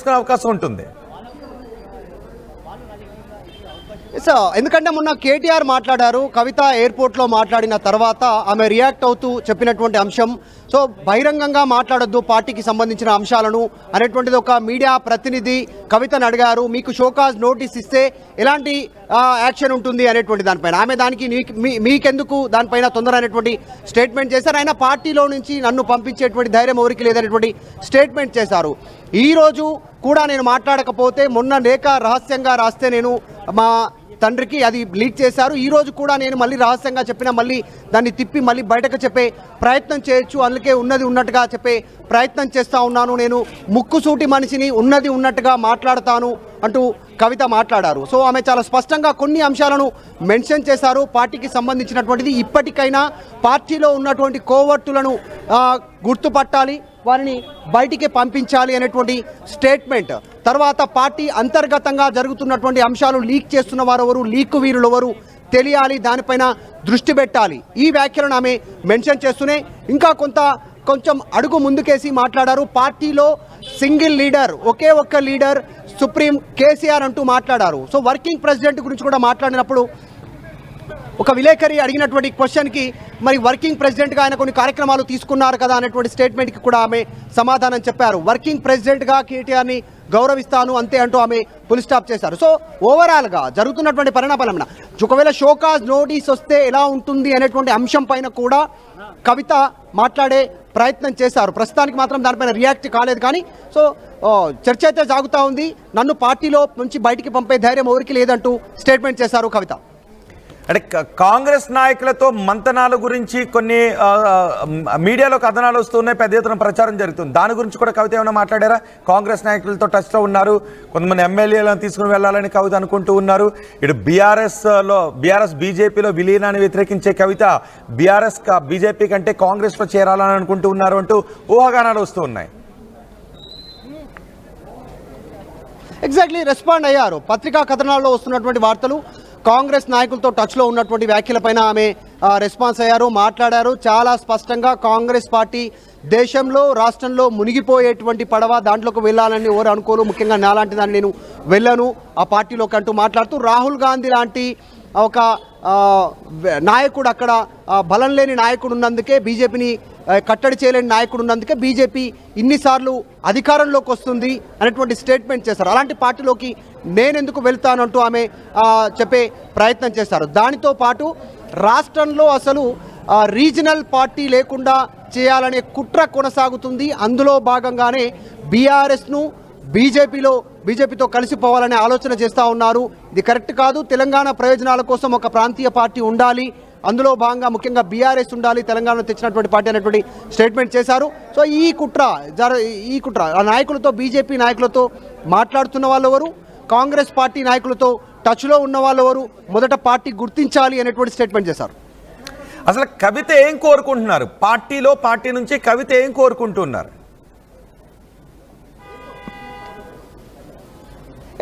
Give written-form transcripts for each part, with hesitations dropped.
చేసుకునే అవకాశం ఉంటుంది. ఎందుకంటే మొన్న కేటీఆర్ మాట్లాడారు, కవిత ఎయిర్పోర్ట్లో మాట్లాడిన తర్వాత ఆమె రియాక్ట్ అవుతూ చెప్పినటువంటి అంశం, సో బహిరంగంగా మాట్లాడొద్దు పార్టీకి సంబంధించిన అంశాలను అనేటువంటిది ఒక మీడియా ప్రతినిధి కవితను అడిగారు. మీకు షోకాజ్ నోటీస్ ఇస్తే ఎలాంటి యాక్షన్ ఉంటుంది అనేటువంటి దానిపైన ఆమె దానికి మీకెందుకు దానిపైన తొందర అనేటువంటి స్టేట్మెంట్ చేశారు. ఆయన పార్టీలో నుంచి నన్ను పంపించేటువంటి ధైర్యం ఎవరికి లేదనేటువంటి స్టేట్మెంట్ చేశారు. ఈరోజు కూడా నేను మాట్లాడకపోతే మొన్న లేఖ రహస్యంగా రాస్తే నేను మా తండ్రికి అది లీక్ చేశారు. ఈరోజు కూడా నేను మళ్ళీ రహస్యంగా చెప్పినా మళ్ళీ దాన్ని తిప్పి మళ్ళీ బయటకు చెప్పే ప్రయత్నం చేయొచ్చు, అందుకే ఉన్నది ఉన్నట్టుగా చెప్పే ప్రయత్నం చేస్తూ ఉన్నాను. నేను ముక్కుసూటి మనిషిని, ఉన్నది ఉన్నట్టుగా మాట్లాడతాను అంటూ కవిత మాట్లాడారు. సో ఆమె చాలా స్పష్టంగా కొన్ని అంశాలను మెన్షన్ చేశారు. పార్టీకి సంబంధించినటువంటిది ఇప్పటికైనా పార్టీలో ఉన్నటువంటి కోవర్టులను గుర్తుపట్టాలి, వారిని బయటికి పంపించాలి అనేటువంటి స్టేట్మెంట్. తర్వాత పార్టీ అంతర్గతంగా జరుగుతున్నటువంటి అంశాలు లీక్ చేస్తున్న వారెవరు, లీక్ వీరులు ఎవరు తెలియాలి, దానిపైన దృష్టి పెట్టాలి. ఈ వ్యాఖ్యలను ఆమె మెన్షన్ చేస్తూనే ఇంకా కొంచెం అడుగు ముందుకేసి మాట్లాడారు. పార్టీలో సింగిల్ లీడర్, ఒకే ఒక్క లీడర్ సుప్రీం కేసీఆర్ అంటూ మాట్లాడారు. సో వర్కింగ్ ప్రెసిడెంట్ గురించి కూడా మాట్లాడినప్పుడు ఒక విలేకరి అడిగినటువంటి క్వశ్చన్కి మరి వర్కింగ్ ప్రెసిడెంట్గా ఆయన కొన్ని కార్యక్రమాలు తీసుకున్నారు కదా అనేటువంటి స్టేట్మెంట్కి కూడా ఆమె సమాధానం చెప్పారు. వర్కింగ్ ప్రెసిడెంట్గా కేటీఆర్ని గౌరవిస్తాను అంతే అంటూ ఆమె ఫుల్ స్టాప్ చేశారు. సో ఓవరాల్గా జరుగుతున్నటువంటి పరిణామాలన్న ఒకవేళ షోకాజ్ నోటీస్ వస్తే ఎలా ఉంటుంది అనేటువంటి అంశం పైన కూడా కవిత మాట్లాడే ప్రయత్నం చేశారు. ప్రస్తుతానికి మాత్రం దానిపైన రియాక్ట్ కాలేదు. కానీ సో చర్చ అయితే సాగుతూ ఉంది. నన్ను పార్టీలో నుంచి బయటికి పంపే ధైర్యం ఎవరికి లేదంటూ స్టేట్మెంట్ చేశారు కవిత. అంటే కాంగ్రెస్ నాయకులతో మంతనాల గురించి కొన్ని మీడియాలో కథనాలు వస్తున్నాయి, పెద్ద ఎత్తున ప్రచారం జరుగుతుంది. దాని గురించి కూడా కవిత ఏమైనా మాట్లాడారా? కాంగ్రెస్ నాయకులతో టచ్లో ఉన్నారు, కొంతమంది ఎమ్మెల్యేలను తీసుకుని వెళ్ళాలని కవిత అనుకుంటూ ఉన్నారు. ఇటు బీఆర్ఎస్ బీజేపీలో విలీనాన్ని వ్యతిరేకించే కవిత బీఆర్ఎస్ బీజేపీ కంటే కాంగ్రెస్లో చేరాలని అనుకుంటూ ఉన్నారు అంటూ ఊహాగానాలు వస్తూ ఉన్నాయి. ఎగ్జాక్ట్లీ రెస్పాండ్ అయ్యారు. పత్రికా కథనాల్లో వస్తున్నటువంటి వార్తలు కాంగ్రెస్ నాయకులతో టచ్లో ఉన్నటువంటి వ్యాఖ్యలపైన ఆమె రెస్పాన్స్ అయ్యారు, మాట్లాడారు. చాలా స్పష్టంగా కాంగ్రెస్ పార్టీ దేశంలో రాష్ట్రంలో మునిగిపోయేటువంటి పడవ, దాంట్లోకి వెళ్ళాలని ఎవరు అనుకోరు, ముఖ్యంగా నాలాంటి దాన్ని నేను వెళ్ళను ఆ పార్టీలోకి అంటూ మాట్లాడుతూ రాహుల్ గాంధీ లాంటి ఒక నాయకుడు, అక్కడ బలం లేని నాయకుడు ఉన్నందుకే, బీజేపీని కట్టడి చేయలేని నాయకుడు ఉన్నందుకే బీజేపీ ఇన్నిసార్లు అధికారంలోకి వస్తుంది అనేటువంటి స్టేట్మెంట్ చేశారు. అలాంటి పార్టీలోకి నేనెందుకు వెళ్తానంటూ ఆమె చెప్పే ప్రయత్నం చేశారు. దానితో పాటు రాష్ట్రంలో అసలు రీజనల్ పార్టీ లేకుండా చేయాలనే కుట్ర కొనసాగుతుంది. అందులో భాగంగానే బీఆర్ఎస్ను బీజేపీతో కలిసిపోవాలనే ఆలోచన చేస్తూ ఉన్నారు. ఇది కరెక్ట్ కాదు. తెలంగాణ ప్రయోజనాల కోసం ఒక ప్రాంతీయ పార్టీ ఉండాలి, అందులో భాగంగా ముఖ్యంగా బీఆర్ఎస్ ఉండాలి, తెలంగాణలో తెచ్చినటువంటి పార్టీ అనేటువంటి స్టేట్మెంట్ చేశారు. సో ఈ కుట్ర నాయకులతో, బీజేపీ నాయకులతో మాట్లాడుతున్న వాళ్ళు ఎవరు, కాంగ్రెస్ పార్టీ నాయకులతో టచ్లో ఉన్న వాళ్ళు ఎవరు, మొదట పార్టీ గుర్తించాలి అనేటువంటి స్టేట్మెంట్ చేశారు. అసలు కవిత ఏం కోరుకుంటున్నారు? పార్టీ నుంచి కవిత ఏం కోరుకుంటున్నారు?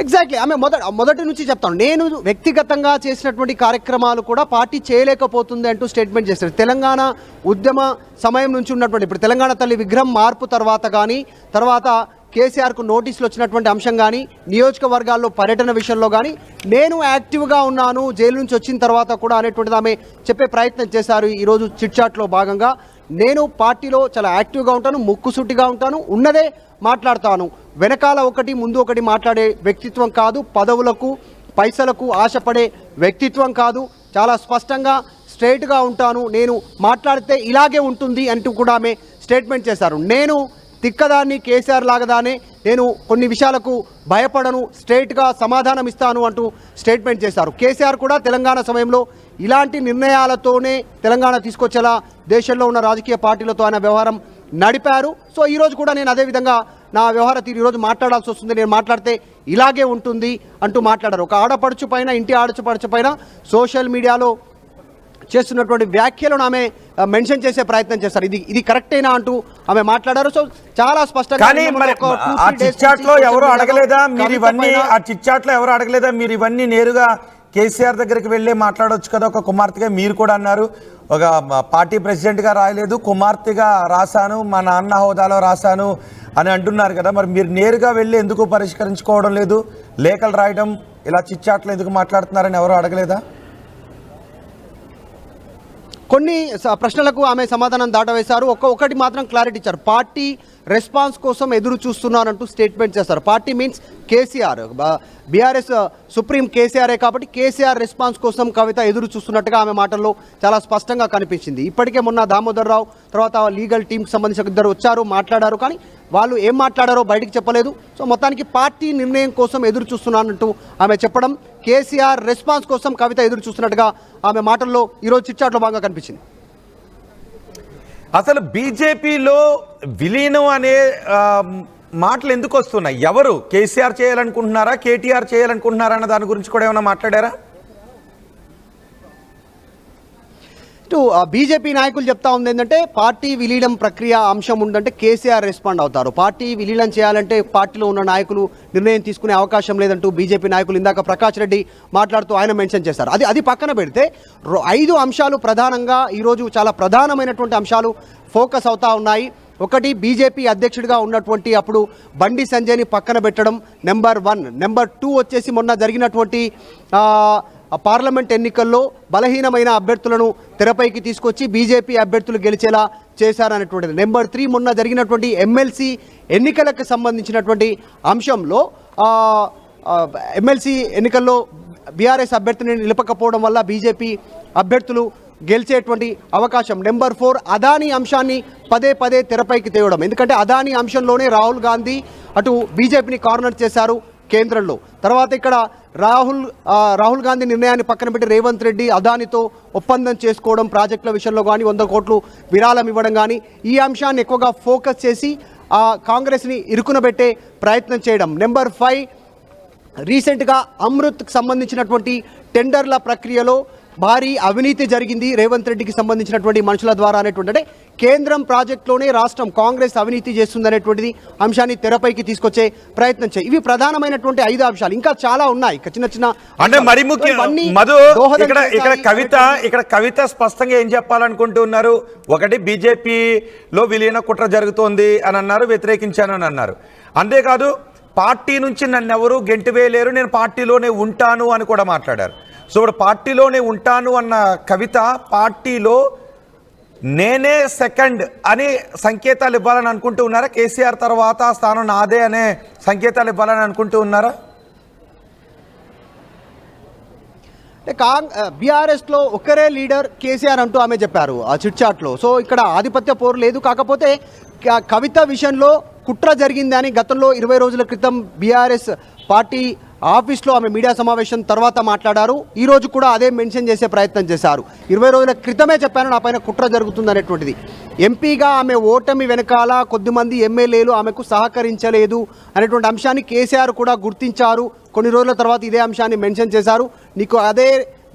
ఎగ్జాక్ట్లీ ఆమె మొదటి నుంచి చెప్తాను, నేను వ్యక్తిగతంగా చేసినటువంటి కార్యక్రమాలు కూడా పార్టీ చేయలేకపోతుంది అంటూ స్టేట్మెంట్ చేశారు. తెలంగాణ ఉద్యమ సమయం నుంచి ఉన్నటువంటి, ఇప్పుడు తెలంగాణ తల్లి విగ్రహం మార్పు తర్వాత కానీ, తర్వాత కేసీఆర్కు నోటీసులు వచ్చినటువంటి అంశం కానీ, నియోజకవర్గాల్లో పర్యటన విషయంలో కానీ నేను యాక్టివ్గా ఉన్నాను జైలు నుంచి వచ్చిన తర్వాత కూడా అనేటువంటిది ఆమె చెప్పే ప్రయత్నం చేశారు. ఈరోజు చిట్ చాట్లో భాగంగా నేను పార్టీలో చాలా యాక్టివ్గా ఉంటాను, ముక్కుసూటిగా ఉంటాను, ఉన్నదే మాట్లాడతాను, వెనకాల ఒకటి ముందు ఒకటి మాట్లాడే వ్యక్తిత్వం కాదు, పదవులకు పైసలకు ఆశపడే వ్యక్తిత్వం కాదు, చాలా స్పష్టంగా స్ట్రైట్గా ఉంటాను, నేను మాట్లాడితే ఇలాగే ఉంటుంది అంటూ కూడా ఆమె స్టేట్మెంట్ చేశారు. నేను తిక్కదాన్ని, కేసీఆర్ లాగదానే, నేను కొన్ని విషయాలకు భయపడను, స్ట్రైట్గా సమాధానం ఇస్తాను అంటూ స్టేట్మెంట్ చేశారు. కేసీఆర్ కూడా తెలంగాణ సమయంలో ఇలాంటి నిర్ణయాలతోనే తెలంగాణ తీసుకొచ్చేలా దేశంలో ఉన్న రాజకీయ పార్టీలతో ఆయన వ్యవహారం నడిపారు. సో ఈరోజు కూడా నేను అదేవిధంగా నా వ్యవహార తీరు ఈరోజు మాట్లాడాల్సి వస్తుంది, నేను మాట్లాడితే ఇలాగే ఉంటుంది అంటూ మాట్లాడారు. ఒక ఆడపడుచు పైన, ఇంటి ఆడపడుచు పైన సోషల్ మీడియాలో చేస్తున్నటువంటి వ్యాఖ్యలను ఆమె మెన్షన్ చేసే ప్రయత్నం చేస్తారు. ఇది కరెక్టేనా అంటూ ఆమె మాట్లాడారు. సో చాలా స్పష్టంగా ఎవరు అడగలేదా మీరు ఇవన్నీ నేరుగా కేసీఆర్ దగ్గరికి వెళ్ళి మాట్లాడవచ్చు కదా ఒక కుమార్తెగా. మీరు కూడా అన్నారు ఒక పార్టీ ప్రెసిడెంట్గా రాయలేదు, కుమార్తెగా రాశాను, మా నాన్న హోదాలో రాశాను అని అంటున్నారు కదా. మరి మీరు నేరుగా వెళ్ళి ఎందుకు పరిష్కరించుకోవడం లేదు? లేఖలు రాయడం, ఇలా చిచ్చాట్లు ఎందుకు మాట్లాడుతున్నారని ఎవరు అడగలేదా? కొన్ని ప్రశ్నలకు ఆమె సమాధానం దాటవేశారు. ఒక్కటి మాత్రం క్లారిటీ ఇచ్చారు. పార్టీ రెస్పాన్స్ కోసం ఎదురు చూస్తున్నారంటూ స్టేట్మెంట్ చేస్తారు. Party means KCR, BRS supreme కేసీఆరే కాబట్టి కేసీఆర్ రెస్పాన్స్ కోసం కవిత ఎదురు చూస్తున్నట్టుగా ఆమె మాటల్లో చాలా స్పష్టంగా కనిపించింది. ఇప్పటికే మొన్న దామోదర్ రావు తర్వాత లీగల్ టీంకి సంబంధించిన ఇద్దరు వచ్చారు, మాట్లాడారు, కానీ వాళ్ళు ఏం మాట్లాడారో బయటికి చెప్పలేదు. సో మొత్తానికి పార్టీ నిర్ణయం కోసం ఎదురు చూస్తున్నానంటూ ఆమె చెప్పడం, కేసీఆర్ రెస్పాన్స్ కోసం కవిత ఎదురు చూస్తున్నట్టుగా ఆమె మాటల్లో ఈరోజు చిట్చాట్లో బాగా కనిపించింది. అసలు బీజేపీలో విలీనం అనే మాటలు ఎందుకు వస్తున్నాయి? ఎవరు కేసీఆర్ చేయాలనుకుంటున్నారా, కేటీఆర్ చేయాలనుకుంటున్నారా అన్న దాని గురించి కూడా ఏమైనా మాట్లాడారా? బీజేపీ నాయకులు చెప్తా ఉంది ఏంటంటే పార్టీ విలీనం ప్రక్రియ అంశం ఉందంటే కేసీఆర్ రెస్పాండ్ అవుతారు. పార్టీ విలీనం చేయాలంటే పార్టీలో ఉన్న నాయకులు నిర్ణయం తీసుకునే అవకాశం లేదంటూ బీజేపీ నాయకులు ఇందాక ప్రకాష్ రెడ్డి మాట్లాడుతూ ఆయన మెన్షన్ చేశారు. అది పక్కన పెడితే 5 అంశాలు ప్రధానంగా ఈరోజు చాలా ప్రధానమైనటువంటి అంశాలు ఫోకస్ అవుతా ఉన్నాయి. ఒకటి, బీజేపీ అధ్యక్షుడిగా ఉన్నటువంటి అప్పుడు బండి సంజయ్ని పక్కన పెట్టడం నెంబర్ 1. నెంబర్ 2 వచ్చేసి మొన్న జరిగినటువంటి పార్లమెంట్ ఎన్నికల్లో బలహీనమైన అభ్యర్థులను తెరపైకి తీసుకొచ్చి బీజేపీ అభ్యర్థులు గెలిచేలా చేశారనేటువంటిది. నెంబర్ 3, మొన్న జరిగినటువంటి ఎమ్మెల్సీ ఎన్నికలకు సంబంధించినటువంటి అంశంలో ఎమ్మెల్సీ ఎన్నికల్లో బీఆర్ఎస్ అభ్యర్థిని నిలపకపోవడం వల్ల బీజేపీ అభ్యర్థులు గెలిచేటువంటి అవకాశం. నెంబర్ 4, అదానీ అంశాన్ని పదే తెరపైకి తేవడం. ఎందుకంటే అదానీ అంశంలోనే రాహుల్ గాంధీ అటు బీజేపీని కార్నర్ చేశారు కేంద్రంలో. తర్వాత ఇక్కడ రాహుల్ గాంధీ నిర్ణయాన్ని పక్కన పెట్టి రేవంత్ రెడ్డి అదానితో ఒప్పందం చేసుకోవడం, ప్రాజెక్టుల విషయంలో కానీ 100 కోట్లు విరాళం ఇవ్వడం కానీ, ఈ అంశాన్ని ఎక్కువగా ఫోకస్ చేసి కాంగ్రెస్ని ఇరుకునబెట్టే ప్రయత్నం చేయడం. నెంబర్ 5, రీసెంట్గా అమృత్కి సంబంధించినటువంటి టెండర్ల ప్రక్రియలో భారీ అవినీతి జరిగింది రేవంత్ రెడ్డికి సంబంధించినటువంటి మనుషుల ద్వారా అనేటువంటి, అంటే కేంద్రం ప్రాజెక్టులోనే రాష్ట్రం కాంగ్రెస్ అవినీతి చేస్తుందనేటువంటిది అంశాన్ని తెరపైకి తీసుకొచ్చే ప్రయత్నం చేయి. ఇవి ప్రధానమైనటువంటి 5 అంశాలు. ఇంకా చాలా ఉన్నాయి చిన్న అంటే మరి మధు ఇక్కడ కవిత స్పష్టంగా ఏం చెప్పాలనుకుంటున్నారు? ఒకటి, బీజేపీలో విలీన కుట్ర జరుగుతోంది అని అన్నారు, వ్యతిరేకించానని అన్నారు. అంతేకాదు పార్టీ నుంచి నన్ను ఎవరు గెంటివేయలేరు, నేను పార్టీలోనే ఉంటాను అని కూడా మాట్లాడారు. సో ఇప్పుడు పార్టీలోనే ఉంటాను అన్న కవిత పార్టీలో నేనే సెకండ్ అని సంకేతాలు ఇవ్వాలని అనుకుంటూ ఉన్నారా? కేసీఆర్ తర్వాత ఆ స్థానం నాదే అనే సంకేతాలు ఇవ్వాలని అనుకుంటూ ఉన్నారా? బీఆర్ఎస్లో ఒక్కరే లీడర్ కేసీఆర్ అంటూ ఆమె చెప్పారు ఆ చిట్చాట్లో. సో ఇక్కడ ఆధిపత్య పోరు లేదు. కాకపోతే కవిత విషయంలో కుట్ర జరిగిందని గతంలో 20 రోజుల క్రితం బీఆర్ఎస్ పార్టీ ఆఫీస్లో ఆమె మీడియా సమావేశం తర్వాత మాట్లాడారు. ఈరోజు కూడా అదే మెన్షన్ చేసే ప్రయత్నం చేశారు. 20 రోజుల క్రితమే చెప్పాను నా పైన కుట్ర జరుగుతుంది అనేటువంటిది. ఎంపీగా ఆమె ఓటమి వెనకాల కొద్దిమంది ఎమ్మెల్యేలు ఆమెకు సహకరించలేదు అనేటువంటి అంశాన్ని కేసీఆర్ కూడా గుర్తించారు. కొన్ని రోజుల తర్వాత ఇదే అంశాన్ని మెన్షన్ చేశారు. నీకు అదే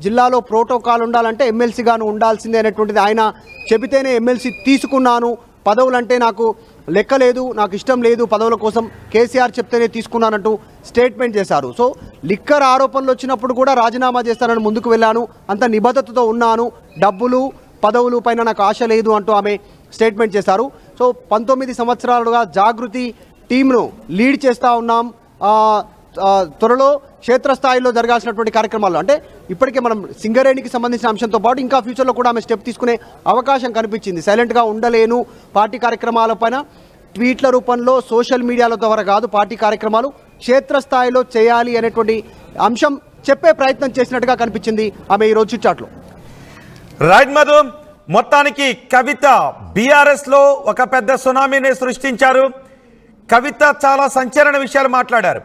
జిల్లాలో ప్రోటోకాల్ ఉండాలంటే ఎమ్మెల్సీగాను ఉండాల్సిందే అనేటువంటిది ఆయన చెబితేనే ఎమ్మెల్సీ తీసుకున్నాను, పదవులంటే నాకు లెక్కలేదు, నాకు ఇష్టం లేదు పదవుల కోసం, కేసీఆర్ చెప్తేనే తీసుకున్నానంటూ స్టేట్మెంట్ చేశారు. సో లిక్కర్ ఆరోపణలు వచ్చినప్పుడు కూడా రాజీనామా చేస్తానని ముందుకు వెళ్ళాను, అంత నిబద్ధతతో ఉన్నాను, డబ్బులు పదవులు పైన నాకు ఆశ లేదు అంటూ ఆమె స్టేట్మెంట్ చేశారు. సో 19 సంవత్సరాలుగా జాగృతి టీంను లీడ్ చేస్తూ ఉన్నాం. త్వరలో క్షేత్రస్థాయిలో జరగాల్సినటువంటి కార్యక్రమాలు, అంటే ఇప్పటికే మనం సింగరేణికి సంబంధించిన అంశంతో పాటు ఇంకా ఫ్యూచర్లో కూడా ఆమె స్టెప్ తీసుకునే అవకాశం కనిపించింది. సైలెంట్గా ఉండలేను, పార్టీ కార్యక్రమాలపైన ట్వీట్ల రూపంలో సోషల్ మీడియాల ద్వారా కాదు, పార్టీ కార్యక్రమాలు క్షేత్రస్థాయిలో చేయాలి అనేటువంటి అంశం చెప్పే ప్రయత్నం చేసినట్టుగా కనిపించింది ఆమె ఈరోజు చిట్చాట్లో. రైట్ మధు, మొత్తానికి కవిత బీఆర్ఎస్ లో ఒక పెద్ద సునామీని సృష్టించారు. కవిత చాలా సంచలన విషయాలు మాట్లాడారు.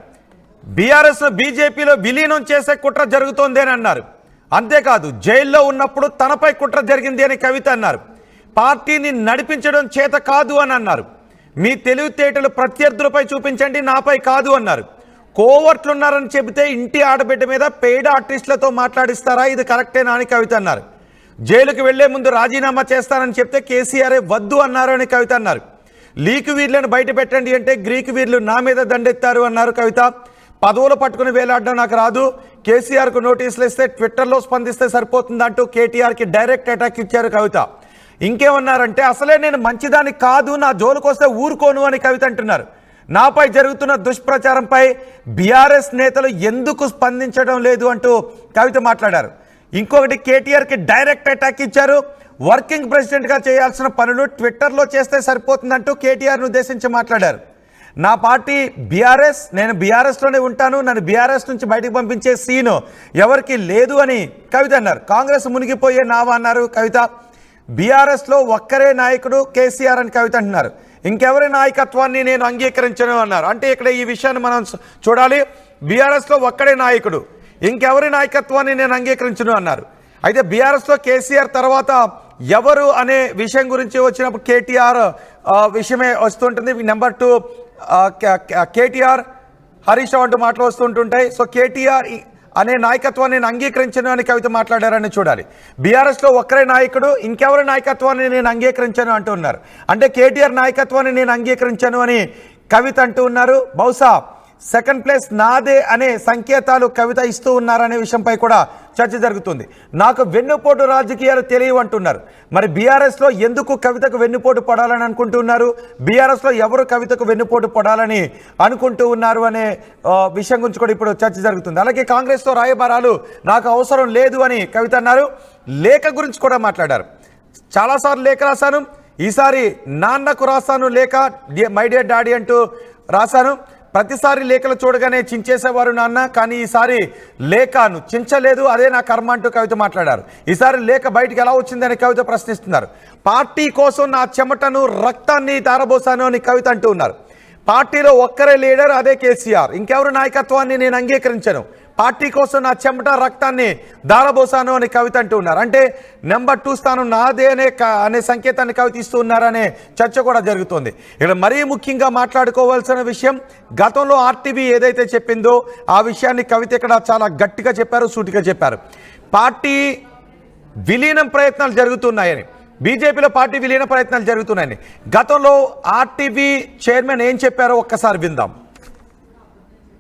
బీఆర్ఎస్ బీజేపీలో విలీనం చేసే కుట్ర జరుగుతోంది అని అన్నారు. అంతేకాదు జైల్లో ఉన్నప్పుడు తనపై కుట్ర జరిగింది అని కవిత అన్నారు. పార్టీని నడిపించడం చేత కాదు అని అన్నారు. మీ తెలివితేటలు ప్రత్యర్థులపై చూపించండి, నాపై కాదు అన్నారు. కోవర్ట్లున్నారని చెబితే ఇంటి ఆడబిడ్డ మీద పెయిడ్ ఆర్టిస్టులతో మాట్లాడిస్తారా, ఇది కరెక్టేనా అని కవిత అన్నారు. జైలుకి వెళ్లే ముందు రాజీనామా చేస్తానని చెప్తే కేసీఆర్ వద్దు అన్నారు అని కవిత అన్నారు. లీకు వీర్లను బయట పెట్టండి అంటే గ్రీకు వీర్లు నా మీద దండెత్తారు అన్నారు కవిత. పదవులు పట్టుకుని వేలాడడం నాకు రాదు, కేసీఆర్కు నోటీసులు ఇస్తే ట్విట్టర్లో స్పందిస్తే సరిపోతుందంటూ కేటీఆర్కి డైరెక్ట్ అటాక్ ఇచ్చారు కవిత. ఇంకేమన్నారంటే అసలే నేను మంచిదాన్ని కాదు, నా జోలికొస్తే ఊరుకోను అని కవిత అంటున్నారు. నాపై జరుగుతున్న దుష్ప్రచారంపై బీఆర్ఎస్ నేతలు ఎందుకు స్పందించడం లేదు అంటూ కవిత మాట్లాడారు. ఇంకొకటి, కేటీఆర్కి డైరెక్ట్ అటాక్ ఇచ్చారు. వర్కింగ్ ప్రెసిడెంట్గా చేయాల్సిన పనులు ట్విట్టర్లో చేస్తే సరిపోతుందంటూ కేటీఆర్ను ఉద్దేశించి మాట్లాడారు. నా పార్టీ బీఆర్ఎస్, నేను బీఆర్ఎస్లోనే ఉంటాను, నన్ను బీఆర్ఎస్ నుంచి బయటకు పంపించే సీను ఎవరికి లేదు అని కవిత అన్నారు. కాంగ్రెస్ మునిగిపోయే నావా అన్నారు కవిత. బీఆర్ఎస్లో ఒక్కరే నాయకుడు కేసీఆర్ అని కవిత అంటున్నారు. ఇంకెవరి నాయకత్వాన్ని నేను అంగీకరించను అన్నారు. అంటే ఇక్కడ ఈ విషయాన్ని మనం చూడాలి. బీఆర్ఎస్లో ఒక్కడే నాయకుడు, ఇంకెవరి నాయకత్వాన్ని నేను అంగీకరించను అన్నారు. అయితే బీఆర్ఎస్లో కేసీఆర్ తర్వాత ఎవరు అనే విషయం గురించి వచ్చినప్పుడు కేటీఆర్ విషయమే వస్తుంటుంది. నెంబర్ 2 కేటీఆర్, హరీష్ రావు అంటూ మాటలు వస్తుంటుంటాయి. సో కేటీఆర్ అనే నాయకత్వాన్ని నేను అంగీకరించను అని కవిత మాట్లాడారని చూడాలి. బీఆర్ఎస్లో ఒక్కరే నాయకుడు, ఇంకెవరి నాయకత్వాన్ని నేను అంగీకరించను అంటూ ఉన్నారు. అంటే కేటీఆర్ నాయకత్వాన్ని నేను అంగీకరించను అని కవిత అంటూ ఉన్నారు. బహుశా సెకండ్ ప్లేస్ నాదే అనే సంకేతాలు కవిత ఇస్తూ ఉన్నారనే విషయంపై కూడా చర్చ జరుగుతుంది. నాకు వెన్నుపోటు రాజకీయాలు తెలియవు అంటున్నారు. మరి బీఆర్ఎస్లో ఎందుకు కవితకు వెన్నుపోటు పడాలని అనుకుంటున్నారు, బీఆర్ఎస్లో ఎవరు కవితకు వెన్నుపోటు పడాలని అనుకుంటూ ఉన్నారు అనే విషయం గురించి కూడా ఇప్పుడు చర్చ జరుగుతుంది. అలాగే కాంగ్రెస్తో రాయబారాలు నాకు అవసరం లేదు అని కవిత అన్నారు. లేఖ గురించి కూడా మాట్లాడారు. చాలాసార్లు లేఖ రాశాను, ఈసారి నాన్నకు రాశాను లేఖ, మై డియర్ డాడీ అంటూ రాశాను. ప్రతిసారి లేఖలు చూడగానే చించేసేవారు నాన్న, కానీ ఈసారి లేఖను చించలేదు, అదే నా కర్మ అంటూ కవిత మాట్లాడారు. ఈసారి లేఖ బయటికి ఎలా వచ్చిందని కవిత ప్రశ్నిస్తున్నారు. పార్టీ కోసం నా చెమటను రక్తాన్ని ధారబోసాను అని కవిత అంటూ ఉన్నారు. పార్టీలో ఒక్కరే లీడర్, అదే కేసీఆర్, ఇంకెవరు నాయకత్వాన్ని నేను అంగీకరించను, పార్టీ కోసం నా చెమట రక్తాన్ని ధారబోసాను అని కవిత అంటూ ఉన్నారు. అంటే నెంబర్ 2 స్థానం నాదే అనే సంకేతాన్ని కవిత ఇస్తూ ఉన్నారనే చర్చ కూడా జరుగుతుంది. ఇక్కడ మరీ ముఖ్యంగా మాట్లాడుకోవాల్సిన విషయం, గతంలో ఆర్టీవీ ఏదైతే చెప్పిందో ఆ విషయాన్ని కవిత ఇక్కడ చాలా గట్టిగా చెప్పారు, సూటిగా చెప్పారు. పార్టీ విలీనం ప్రయత్నాలు జరుగుతున్నాయని, బీజేపీలో పార్టీ విలీన ప్రయత్నాలు జరుగుతున్నాయని గతంలో ఆర్టీవీ చైర్మన్ ఏం చెప్పారో ఒక్కసారి విందాం.